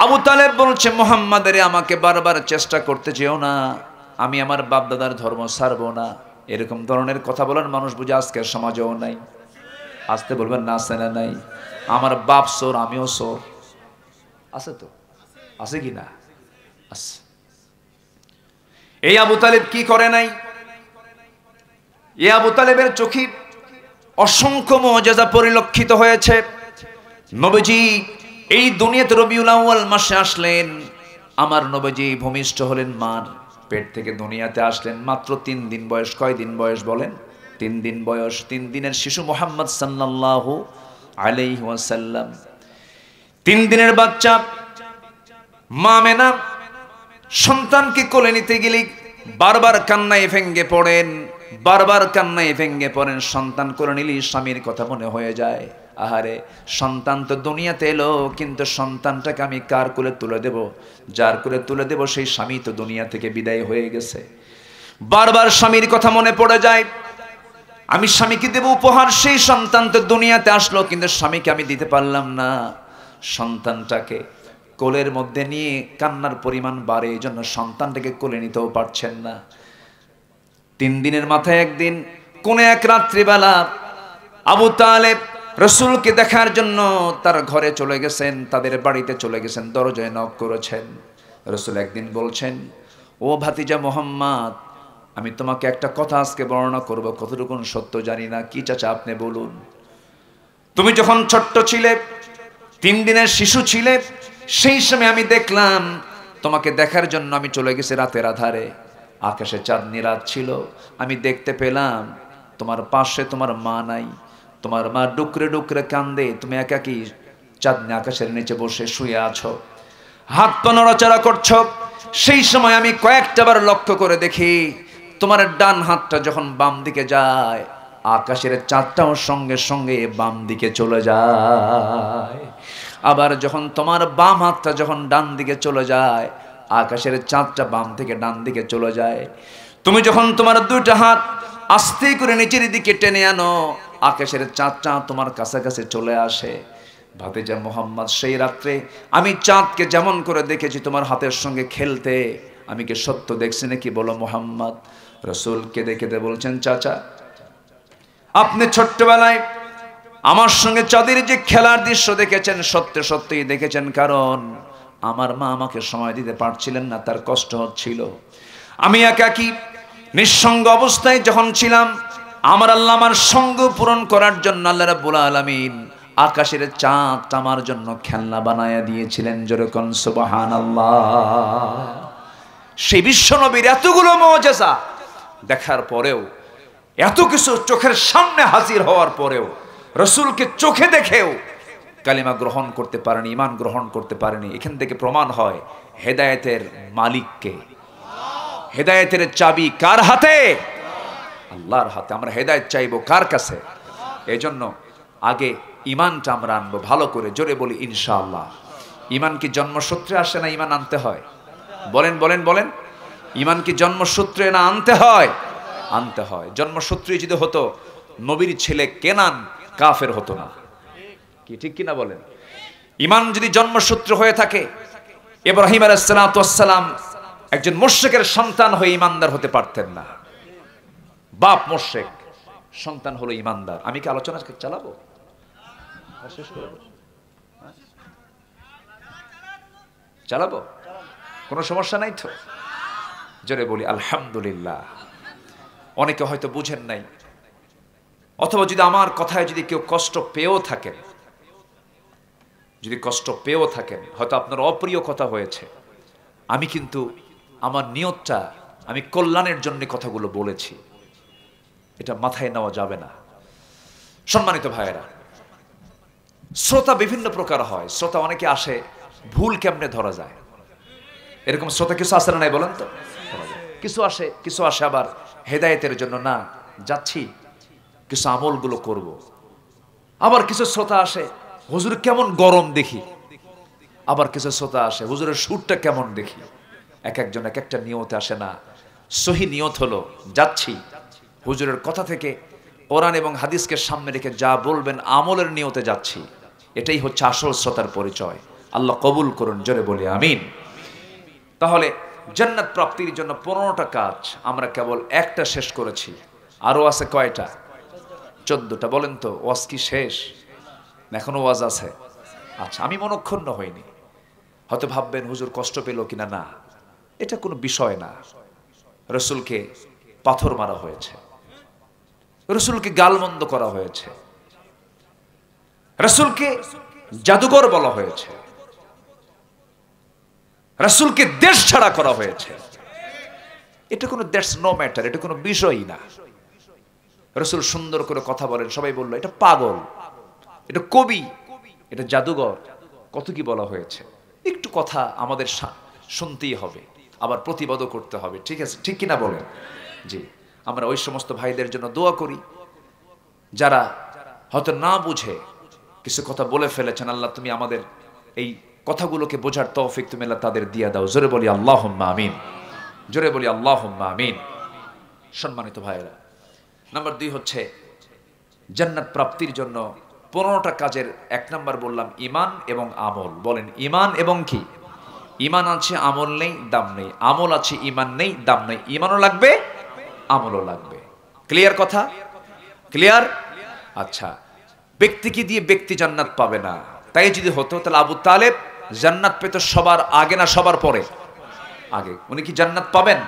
আবু তালেব বলছে, মুহাম্মাদের আমাকে বারবার চেষ্টা করতে যেও না, আমি আমার বাপ দাদার ধর্ম ছাড়বো না। এরকম ধরনের কথা বলার মানুষ বুঝে আজকের সমাজেও নাই। আসতে বলবেন না, আছে না নাই? আমার বাপ সোর, আমিও সোর। আছে তো? আছে কি না? আছে। এই আবু তালেব কি করে নাই? এই আবু তালেবের চোখে অসংখ্য মুআজিজা পরিলক্ষিত হয়েছে। নবীজি এই দুনিয়াতে রবিউল আউয়াল মাসে আসলেন। আমার নবীজি ভূমিষ্ঠ হলেন মার পেট থেকে, দুনিয়াতে আসলেন মাত্র 3 দিন বয়স। কয় দিন বয়স বলেন? 3 দিন বয়স। 3 দিনের শিশু মুহাম্মদ সাল্লাল্লাহু আলাইহি ওয়াসাল্লাম। 3 দিনের বাচ্চা মা আমেনা সন্তানকে কোলে নিতে গেলে বারবার কান্নায় ভেঙ্গে পড়েন, বারবার কান্নায় ভেঙ্গে পড়েন। সন্তান কোলে নিলেই স্বামীর কথা মনে হয়ে যায়। আহারে, সন্তান তো দুনিয়াতে এলো, কিন্তু সন্তানটাকে আমি কার কোলে তুলে দেব? যার কোলে তুলে দেব সেই স্বামী তো দুনিয়া থেকে বিদায় হয়ে গেছে। বারবার স্বামীর কথা মনে পড়ে যায়। আমি স্বামীকে দেব উপহার, সেই সন্তান তো দুনিয়াতে আসলো, কিন্তু স্বামীকে আমি দিতে পারলাম না। সন্তানটাকে কোলের মধ্যে নিয়ে কান্নার পরিমাণ বাড়ে, এই জন্য সন্তানটাকে কোলে নিতেও পারছেন না। 3 দিনের মাথায় একদিন কোন এক রাত্রিবেলা আবু তালেব রাসূলকে দেখার জন্য তার ঘরে চলে গেছেন, তাদের বাড়িতে চলে গেছেন, দরজায় নক করেছেন। রাসূল একদিন বলছেন, ও ভাতিজা মুহাম্মদ, আমি তোমাকে একটা কথা আজকে বর্ণনা করব, কতটুকু সত্য জানি না। কি চাচা, আপনি বলুন। তুমি যখন ছোট্ট ছিলে, 3 দিনের শিশু ছিলে, সেই সময় আমি দেখলাম তোমাকে দেখার জন্য আমি চলে গেছি রাতের আধারে। আকাশে চাঁদনি রাত ছিল, আমি দেখতে পেলাম তোমার পাশে তোমার মা নাই, তোমার মা ডুকরে ডুকরে কান্দে, তুমি একাকী চাঁদনি আকাশের নিচে বসে শুয়ে আছো, হাত পা নড়াচড়া করছো। সেই সময় আমি কয়েকটা বার লক্ষ্য করে দেখি, তোমার ডান হাতটা যখন বাম দিকে যায়, আকাশের চাঁদটাও সঙ্গে সঙ্গে বাম দিকে চলে যায়। আবার যখন তোমার বাম হাতটা যখন ডান দিকে চলে যায়, আকাশের চাঁদটা বাম থেকে ডান দিকে চলে যায়। তুমি যখন তোমার 2টা হাত আস্তে করে নিচের দিকে টেনে আনো, আকাশের চাঁদটা তোমার কাছাকাছি চলে আসে। ভাতিজা মুহাম্মদ, সেই রাত্রে আমি চাঁদকে যেমন করে দেখেছি তোমার হাতের সঙ্গে খেলতে, আমি কি সত্য দেখছি নাকি, বলো মুহাম্মদ। রাসূল কেঁদে কেঁদে বলছেন, চাচা আপনি ছোট্টবেলায় আমার সঙ্গে চাঁদের যে খেলার দৃশ্য দেখেছেন, সত্যি সত্যিই দেখেছেন, কারণ আমার মা আমাকে সময় দিতে পারছিলেন না, তার কষ্ট হচ্ছিল। আমি একাকী নিঃসঙ্গ অবস্থায় যখন ছিলাম, আমার আল্লাহ আমার সঙ্গ পূরণ করার জন্য আল্লাহ রাব্বুল আলামিন আকাশের চাঁদটা আমার জন্য খেলনা বানায়া দিয়েছিলেন। যেরকম সুবহানাল্লাহ। সেই বিশ্বনবীর এতগুলো মুআজিজা দেখার পরেও, এত কিছু চোখের সামনে হাজির হওয়ার পরেও, রাসূলকে চোখে দেখেও কালিমা গ্রহণ করতে পারেনি, ঈমান গ্রহণ করতে পারেনি। এখান থেকে প্রমাণ হয় হেদায়েতের মালিককে, হেদায়েতের চাবি কার হাতে? আল্লাহর হাতে। আমরা হেদায়েত চাইবো কার কাছে? এই জন্য আগে ঈমানটা আমরা আনবো ভালো করে, জোরে বলি ইনশাআল্লাহ। ঈমান কি জন্মসূত্রে আসে না ঈমান আনতে হয়? বলেন বলেন বলেন। ঈমান কি জন্মসূত্রে না আনতে হয়? আনতে হয়। জন্মসূত্রে যদি হতো, নবীর ছেলে কেনান কাফের হতো না, কি ঠিক কিনা বলেন? ঈমান যদি জন্মসূত্র হয়ে থাকে, ইব্রাহিম আলাইহিস সালাম একজন মুশরিকের সন্তান হয়ে ঈমানদার হতে পারতেন না। বাপ মুশরিক, সন্তান হলো ঈমানদার। আমি কি আলোচনা চালাবো? শেষ করে চালাবো? কোনো সমস্যা নাই তো? জোরে বলি আলহামদুলিল্লাহ। অনেকে হয়তো বুঝেন নাই, অথবা যদি আমার কথায় যদি কেউ কষ্ট পেয়েও থাকেন, যদি কষ্ট পেয়েও থাকেন, হয়তো আপনার অপ্রিয় কথা হয়েছে, আমি কিন্তু আমার নিয়তটা, আমি কল্যাণের জন্য কথাগুলো বলেছি, এটা মাথায় নেওয়া যাবে না। সম্মানিত ভাইয়েরা, শ্রোতা বিভিন্ন প্রকার হয়। শ্রোতা অনেকে আসে, ভুল কেমনে ধরা যায়, এরকম শ্রোতা কিছু আসে না নাই বলেন তো? কিছু আসে আবার হেদায়েতের জন্য, না যাচ্ছি কিছু আমলগুলো করব। আবার কিছু শ্রোতা আসে, হুজুর কেমন গরম দেখি। আবার কিছু শ্রোতা আসে, হুজুরের সুরটা কেমন দেখি। এক একজন এক একটা নিয়তে আসে না। সহি নিয়ত হলো যাচ্ছি হুজুরের কথা থেকে কোরআন এবং হাদিসকে সামনে রেখে যা বলবেন আমলের নিয়তে যাচ্ছি। এটাই হচ্ছে আসল শ্রোতার পরিচয়। আল্লাহ কবুল করুন, জোরে বলি আমিন। তাহলে জান্নাত প্রাপ্তির জন্য 15টা কাজ, আমরা কেবল একটা শেষ করেছি, আরো আছে কয়টা? 14টা। বলেন তো, ওয়াজ কি শেষ? এখনো ওয়াজ আছে? আচ্ছা, আমি মনক্ষুণ্ণ হইনি। হয়তো ভাববেন হুজুর কষ্ট পেল কিনা। না, এটা কোনো বিষয় না। রাসূলকে পাথর মারা হয়েছে, রাসূলকে গালমন্দ করা হয়েছে, রাসূলকে জাদুকর বলা হয়েছে, রাসূলকে দেশ ছাড়া করা হয়েছে। এটা কোনো দ্যাটস নো ম্যাটার, এটা কোনো বিষয়ই না। রাসূল সুন্দর করে কথা বলেন, সবাই বলল এটা পাগল, এটা কবি, এটা জাদুঘর, কত কি বলা হয়েছে। একটু কথা আমাদের শুনতেই হবে, আবার প্রতিবাদও করতে হবে, ঠিক আছে? ঠিক কিনা বলেন? জি। আমরা ওই সমস্ত ভাইদের জন্য দোয়া করি যারা হয়তো না বুঝে কিছু কথা বলে ফেলেছেন। আল্লাহ তুমি আমাদের এই কথাগুলোকে বোঝার তৌফিক তুমি আল্লাহ তাদের দিয়ে দাও। জোরে বলি আল্লাহুম্মা আমিন, জোরে বলি আল্লাহুম্মা আমিন। সম্মানিত ভাইয়েরা, নাম্বার 2 হচ্ছে জান্নাত প্রাপ্তির জন্য 15টা কাজের 1 নাম্বার বললাম ঈমান এবং আমল। বলেন ঈমান এবং কি? ঈমান আছে আমল নেই, দাম নেই। আমল আছে ঈমান নেই, দাম নেই। ঈমানও লাগবে, আমলও লাগবে। ক্লিয়ার কথা? ক্লিয়ার? আচ্ছা, ব্যক্তিকে দিয়ে ব্যক্তি জান্নাত পাবে না। তাই যদি হতো তাহলে আবু তালেব জান্নাত পেত সবার আগে না সবার পরে? আগে। উনি কি জান্নাত পাবেন?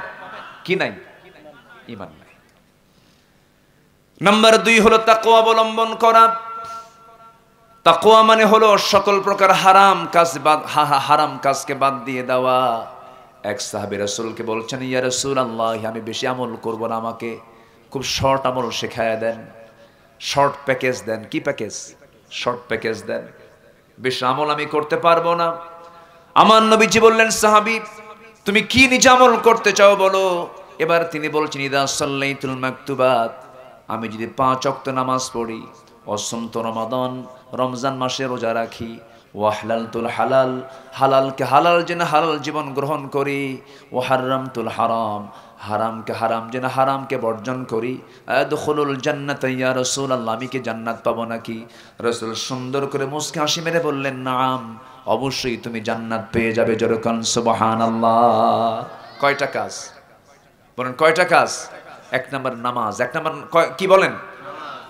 কি নাই? ঈমান নাই। নাম্বার 2 হলো তাকওয়া অবলম্বন করা। তাকওয়া মানে হলো সকল প্রকার হারাম কাজকে বাদ দিয়ে দেওয়া। এক সাহাবী রাসূলকে বলছেন, ইয়া রাসূলুল্লাহ, আমি বেশি আমল করব না, আমাকে খুব শর্ট আমল শেখায়া দেন, শর্ট প্যাকেজ দেন। কি প্যাকেজ? শর্ট প্যাকেজ দেন, বেশি আমল আমি করতে পারবো না। আমার নবীজি বললেন, সাহাবী তুমি কি নিজে আমল করতে চাও বলো। এবার তিনি বলছেন, ইদা সাল্লাইতুল মাকতুবাত, আমি যদি 5 ওয়াক্ত নামাজ পড়ি, অসুমত রমাদান, রমজান মাসে রোজা রাখি, ওয়াহলালতুল হালাল, হালালকে হালাল যেন হালাল জীবন গ্রহণ করি, ওয়াহাররামতুল হারাম, হারামকে হারাম যেন হারামকে বর্জন করি, আদখুলুল জান্নাত ইয়া রাসূলুল্লাহ, আমি কি জান্নাত পাবো নাকি? রাসূল সুন্দর করে মুস্কি হাসি মেরে বললেন, নাম, অবশ্যই তুমি জান্নাত পেয়ে যাবে। যেরকম সুবহানাল্লাহ। কয়টা কাজ বলেন, কয়টা কাজ? 1 নাম্বার নামাজ, 1 নাম্বার কি বলেন?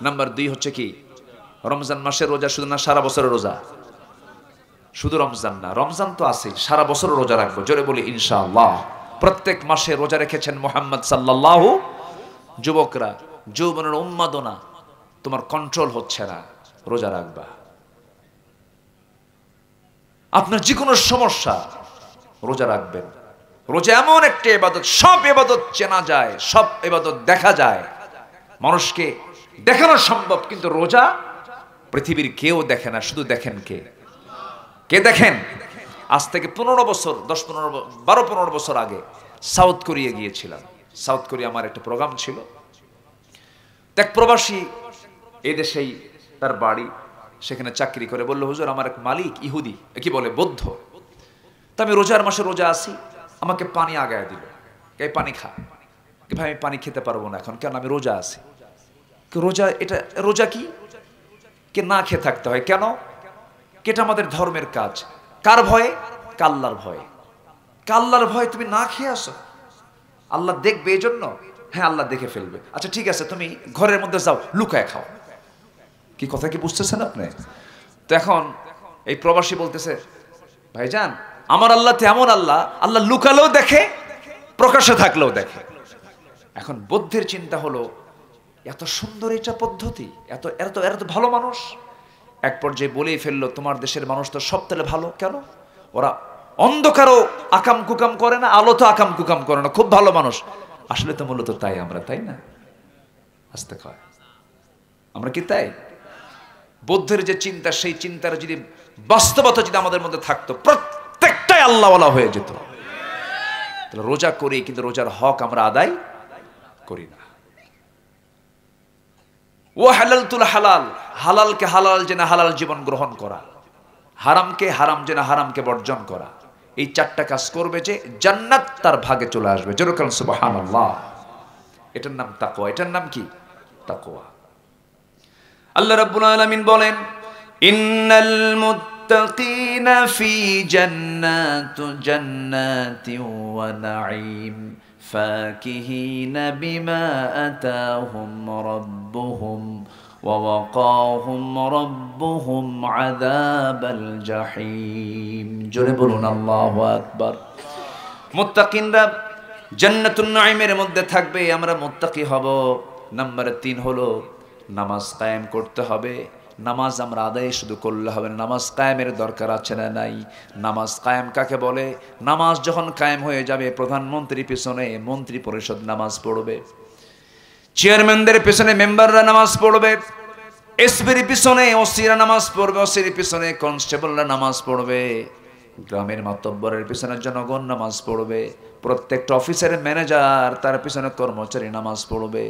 নাম্বার 2 হচ্ছে কি? রমজান মাসের রোজা শুধু না সারা বছরের রোজা? শুধু রমজান না, রমজান তো আছে, সারা বছর রোজা রাখবো। জোরে বলি ইনশাআল্লাহ। প্রত্যেক মাসে রোজা রেখেছেন মুহাম্মদ সাল্লাল্লাহু। যুবকরা, যৌবনের উন্মাদনা তোমার কন্ট্রোল হচ্ছে না, রোজা রাখবা। আপনার যে কোনো সমস্যা, রোজা রাখবেন। রোজা এমন একটা ইবাদত, সব ইবাদত চেনা যায়, সব ইবাদত দেখা যায়, মানুষকে দেখানো সম্ভব, কিন্তু রোজা পৃথিবীর কেউ দেখে না, শুধু দেখেন কে? কে দেখেন? আজ থেকে 15 বছর, 12-15 বছর আগে সাউথ কোরিয়া গিয়েছিলাম। সাউথ কোরিয়া আমার একটা প্রোগ্রাম ছিল। এক প্রবাসী এদেশেই তার বাড়ি, সেখানে চাকরি করে, বললো হুজুর আমার এক মালিক ইহুদি, কি বলে বৌদ্ধ, তা আমি রোজার মাসে রোজা আসি, আমাকে পানি আগায় দিল, এই পানি খা। ভাই আমি পানি খেতে পারবো না এখন, কেন? আমি রোজা আছি। রোজা, এটা রোজা কি? কে না খেয়ে থাকতে হয় কেন? এটা আমাদের ধর্মের কাজ। কার ভয়ে? আল্লাহর ভয়ে। আল্লাহর ভয়ে তুমি না খেয়ে আসো, আল্লাহ দেখবে এই জন্য? হ্যাঁ, আল্লাহ দেখে ফেলবে। আচ্ছা ঠিক আছে, তুমি ঘরের মধ্যে যাও, লুকায় খাও। কি কথা কি বুঝতেছেন আপনি? তো এখন এই প্রবাসী বলতেছে, ভাইজান আমার আল্লাহ তো এমন আল্লাহ, আল্লাহ লুকালেও দেখে, প্রকাশ্যে থাকলেও দেখে। এখন বৌদ্ধের চিন্তা হলো, এত সুন্দর এটা পদ্ধতি, এত ভালো মানুষ। এক পর্যায়ে বলেই ফেললো, তোমার দেশের মানুষ তো সব তাহলে ভালো কেন? ওরা অন্ধকারও আকাম কুকাম করে না, আলো তো আকাম কুকাম করে না, খুব ভালো মানুষ। আসলে তো মূলত তাই আমরা, তাই না? আসতে কয় আমরা কি তাই? বৌদ্ধের যে চিন্তা, সেই চিন্তার যদি বাস্তবতা যদি আমাদের মধ্যে থাকতো, প্রত্যেকটাই আল্লাহওয়ালা হয়ে যেত। রোজা করি, কিন্তু রোজার হক আমরা আদায় করি না। ও হালালতুল হালাল, হালালকে হালাল জেনে হালাল জীবন গ্রহণ করা, হারামকে হারাম জেনে হারামকে বর্জন করা, এই 4টা কাজ করবে যে জান্নাত তার ভাগে চলে আসবে। যেরকম সুবহানাল্লাহ। এটার নাম তাকওয়া। এটার নাম কি? তাকওয়া। আল্লাহ রাব্বুল আলামিন বলেন, ইন্নাল মুত্তাকিনা ফি জান্নাতিন ওয়া নাঈম ফাকিহিনা বিমা আতাহুম রাব্বুহুম ওয়া ওয়াকাহুম রাব্বুহুম আযাবাল জাহিম। জোরে বলুন আল্লাহু আকবার। মুত্তাকিনরা জান্নাতুন নাঈমের মধ্যে থাকবে, আমরা মুত্তাকি হব। নাম্বার 3 হলো নামাজ কায়েম করতে হবে। নামাজ আমরা আদায় শুধু করলে হবে না, নামাজ কায়েমের দরকার আছে না নাই? নামাজ কায়েম কাকে বলে? নামাজ যখন কায়েম হয়ে যাবে, প্রধানমন্ত্রীর পিছনে মন্ত্রী পরিষদ নামাজ পড়বে, চেয়ারম্যানদের পিছনে মেম্বাররা নামাজ পড়বে, এসপির পিছনে ওসিরা নামাজ পড়বে, ওসির পিছনে কনস্টেবলরা নামাজ পড়বে, গ্রামের মাতব্বরের পিছনে জনগণ নামাজ পড়বে, প্রত্যেকটা অফিসের ম্যানেজার তার পিছনে কর্মচারী নামাজ পড়বে।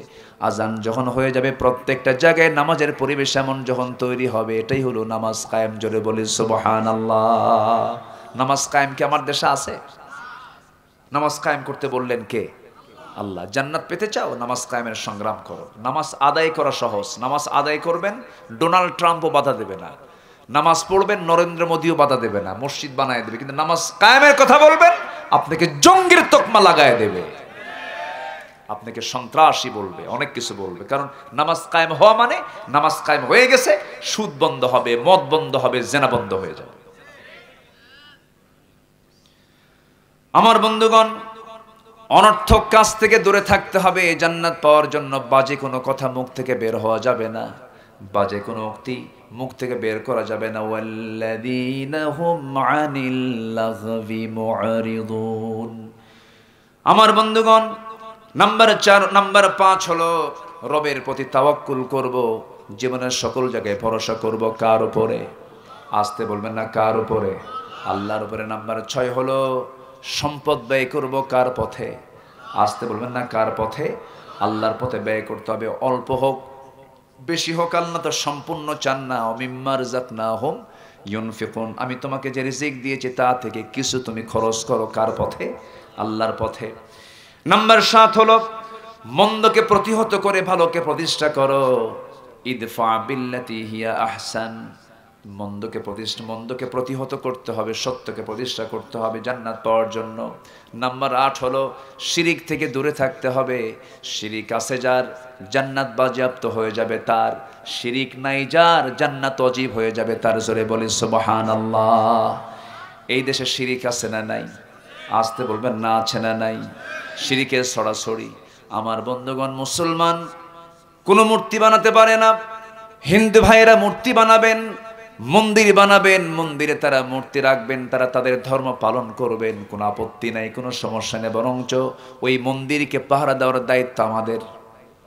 আজান যখন হয়ে যাবে, প্রত্যেকটা জায়গায় নামাজের পরিবেশ এমন যখন তৈরি হবে, এটাই হলো নামাজ কায়েম। জোরে বলি সুবহানাল্লাহ। নামাজ কায়েম কি আমার দেশে আছে? নামাজ কায়েম করতে বললেন কে? আল্লাহ। জান্নাত পেতে চাও? নামাজ কায়েমের সংগ্রাম করো। নামাজ আদায় করা সহজ। নামাজ আদায় করবেন, ডোনাল্ড ট্রাম্পও বাধা দেবে না। নামাজ পড়বেন, নরেন্দ্র মোদীও বাধা দেবে না, মসজিদ বানায় দেবে। কিন্তু নামাজ কায়েমের কথা বলবেন, আপনাকে জঙ্গির তকমা লাগায় দেবে, আপনাকে সন্ত্রাসী বলবে, অনেক কিছু বলবে। কারণ নামাজ কায়েম হওয়া মানে নামাজ কায়েম হয়ে গেছে, সুদ বন্ধ হবে, মদ বন্ধ হবে, জেনা বন্ধ হয়ে যাবে। আমার বন্ধুগণ, অনর্থক কাজ থেকে দূরে থাকতে হবে। জান্নাত পাওয়ার জন্য বাজে কোনো কথা মুখ থেকে বের হওয়া যাবে না, বাজে কোনো উক্তি মুখ থেকে বের করা যাবে না। ওয়াল্লাযীনা হুম আনিল লাগবি মুআরিদুন। আমার বন্ধুগণ, নাম্বার 5 হলো রবের প্রতি তাওয়াক্কুল করব, জীবনের সকল জায়গায় ভরসা করব। কার উপরে? আসতে বলবেন না, কার উপরে? আল্লাহর উপরে। নাম্বার 6 হলো সম্পদ ব্যয় করব। কার পথে? আসতে বলবেন না, কার পথে? আল্লাহর পথে ব্যয় করতে হবে। অল্প হোক বেশি হোক, আল্লাহ তো সম্পূর্ণ চান না। মিম্মা রাযাকনাহুম ইউনফিকুন। আমি তোমাকে যে রিজিক দিয়েছি তা থেকে কিছু তুমি খরচ করো। কার পথে? আল্লাহর পথে। নাম্বার 7 হলো মন্দকে প্রতিহত করে ভালোকে প্রতিষ্ঠা করো। ইদফা বিল্লাতি হিয়া আহসান। মন্দকে প্রতিহত করতে হবে, সত্যকে প্রতিষ্ঠা করতে হবে জান্নাত পাওয়ার জন্য। নাম্বার 8 হলো শিরিক থেকে দূরে থাকতে হবে। শিরিক আছে যার, জান্নাত বাজেয়াপ্ত হয়ে যাবে তার। শিরিক নাই যার, জান্নাত অজীব হয়ে যাবে তার। জোরে বলি সুবহানাল্লাহ। এই দেশে শিরিক আছে না নাই? আসতে বলবেন না, আছে না নাই? শিরিকের ছড়াছড়ি। আমার বন্ধুগণ, মুসলমান কোনো মূর্তি বানাতে পারে না। হিন্দু ভাইয়েরা মূর্তি বানাবেন, মন্দির বানাবেন, মন্দিরে তারা মূর্তি রাখবেন, তারা তাদের ধর্ম পালন করবেন, কোনো আপত্তি নাই, কোনো সমস্যা নেই। বরঞ্চ ওই মন্দিরকে পাহারা দেওয়ার দায়িত্ব আমাদের।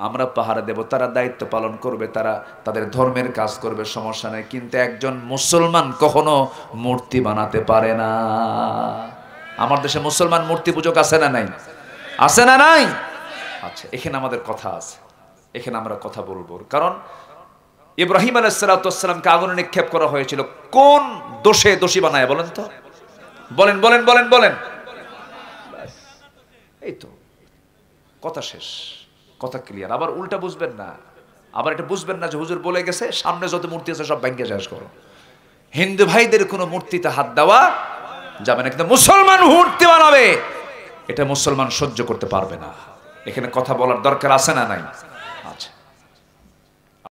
আমরা পাহারা দেব, তারা দায়িত্ব পালন করবে, তারা তাদের ধর্মের কাজ করবে, সমস্যা নেই। কিন্তু একজন মুসলমান কখনো মূর্তি বানাতে পারে না। আমার দেশে মুসলমান মূর্তি পূজক আছে না নাই? আছে না নাই? আচ্ছা, এখানে আমাদের কথা আছে, এখানে আমরা কথা বলবো। কারণ ইব্রাহিম আলাইহিস সালামকে আগুনে নিক্ষেপ করা হয়েছিল কোন দোষে দোষী বানায় বলেন তো? বলেন বলেন বলেন বলেন। এই তো কথা শেষ, কথা ক্লিয়ার। আবার উল্টা বুঝবেন না, আবার এটা বুঝবেন না যে হুজুর বলে গেছে সামনে যত মূর্তি আছে সব ভেঙে শেষ করো। হিন্দু ভাইদের কোনো মূর্তিতে হাত দেওয়া যাবে না, কিন্তু মুসলমান মূর্তি বানাবে এটা মুসলমান সহ্য করতে পারবে না। এখানে কথা বলার দরকার আছে না নাই?